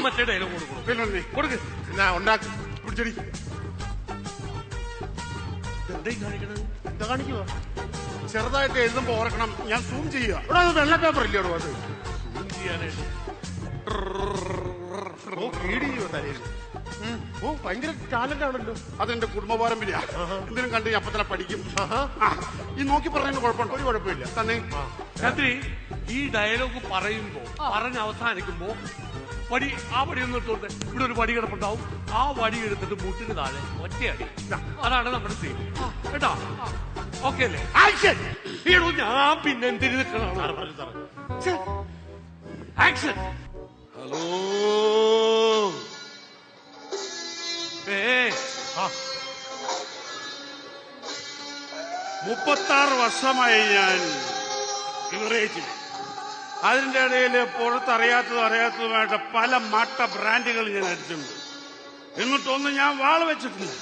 മറ്റേ ഡയലോഗ് കൊടുക്കണം. പിന്നെ കൊടുക്ക്. ഞാൻ ഉണ്ടാക്കി പിടിച്ചടി. എന്തായി കാണിക്കണത്? എന്താ കാണിക്കുക? ചെറുതായിട്ട് എഴുതുമ്പോ ഓർക്കണം, ഞാൻ സൂം ചെയ്യുക. ഇവിടെ അത് വെള്ള പേപ്പർ ഇല്ലയോ അത് സൂം ചെയ്യാനായിട്ട്? ഓ കീടി തലയിൽ. ഓ ഭയങ്കര ടാലന്റ് ആണല്ലോ. അതെന്റെ കുടുംബ പാരമ്പര്യ. എന്തിനും കണ്ട് ഞാൻ അപ്പത്തന്നെ പഠിക്കും. ഈ നോക്കി പറയുന്നത് കുഴപ്പമുണ്ടോ? ഒരു കുഴപ്പമില്ല തന്നെ. രാത്രി ഈ ഡയലോഗ് പറയുമ്പോ പറഞ്ഞ് അവസാനിക്കുമ്പോ വടി, ആ വടി ഒന്ന് എടുത്തോട്ടെ. ഇവിടെ ഒരു വടി കിടപ്പുണ്ടാവും. ആ വടി എടുത്തിട്ട് മുട്ടിന് താഴെ ഒറ്റയടി. അതാണ് നമ്മുടെ സീൻ കേട്ടോ. ഓക്കെ അല്ലേ? ഈടോ ഞാൻ പിന്നെ എന്തിന് നിൽക്കണതാണ്. ആക്ഷൻ. ഹലോ. 36 വർഷമായി ഞാൻ ബിവറേജിൽ. അതിന്റെ ഇടയിൽ പുറത്തറിയാത്തതുമായിട്ട് പല മട്ട ബ്രാൻഡുകൾ ഞാൻ അടിച്ചിട്ടുണ്ട്. എന്നിട്ടൊന്നും ഞാൻ വാള് വെച്ചിട്ടില്ല.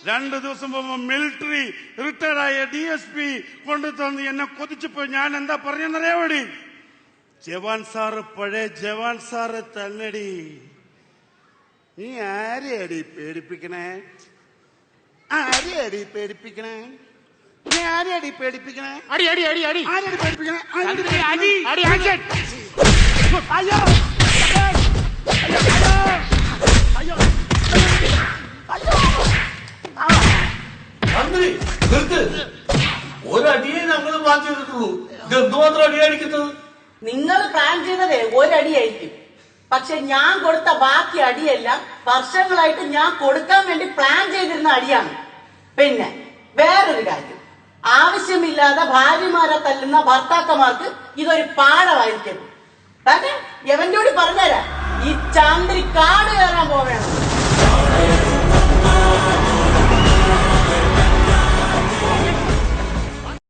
2 ദിവസം മുമ്പ് മിലിറ്ററി റിട്ടയർഡായ DSP കൊണ്ടു തന്ന് എന്നെ കൊതിച്ചപ്പോ ഞാൻ എന്താ പറഞ്ഞെന്നറിയാവടി? ജവാൻ സാറ് പഴയ ജവാൻ സാറ് തന്നടി. നീ ആരെയടി പേടിപ്പിക്കണേ? ആരെയടി പേടിപ്പിക്കണേ? നീ ആരെയടി പേടിപ്പിക്കണേ? അടി അടി അടി അടി ആരെയടി പേടിപ്പിക്കണേ? അടി അടി ആക്ഷൻ. അയ്യോ അയ്യോ മന്ത്രി നിർത്ത്. ഒരടിയെ ഞങ്ങൾ പ്ലാൻ ചെയ്തിട്ടുള്ളൂ. ഇത് എന്തുമാത്രം അടിയടിക്കുന്നത്? നിങ്ങൾ പ്ലാൻ ചെയ്തതേ ഒരടിയായിരിക്കും. പക്ഷെ ഞാൻ കൊടുത്ത ബാക്കി അടിയെല്ലാം വർഷങ്ങളായിട്ട് ഞാൻ കൊടുക്കാൻ വേണ്ടി പ്ലാൻ ചെയ്തിരുന്ന അടിയാണ്. പിന്നെ വേറൊരു കാര്യം, ആവശ്യമില്ലാതെ ഭാര്യമാരെ തല്ലുന്ന ഭർത്താക്കന്മാർക്ക് ഇതൊരു പാഠമായിരിക്കും. തന്നെ എവന്റെ കൂടി പറഞ്ഞുതരാം. ഈ ചാന്ദ്രി കാട് കയറാൻ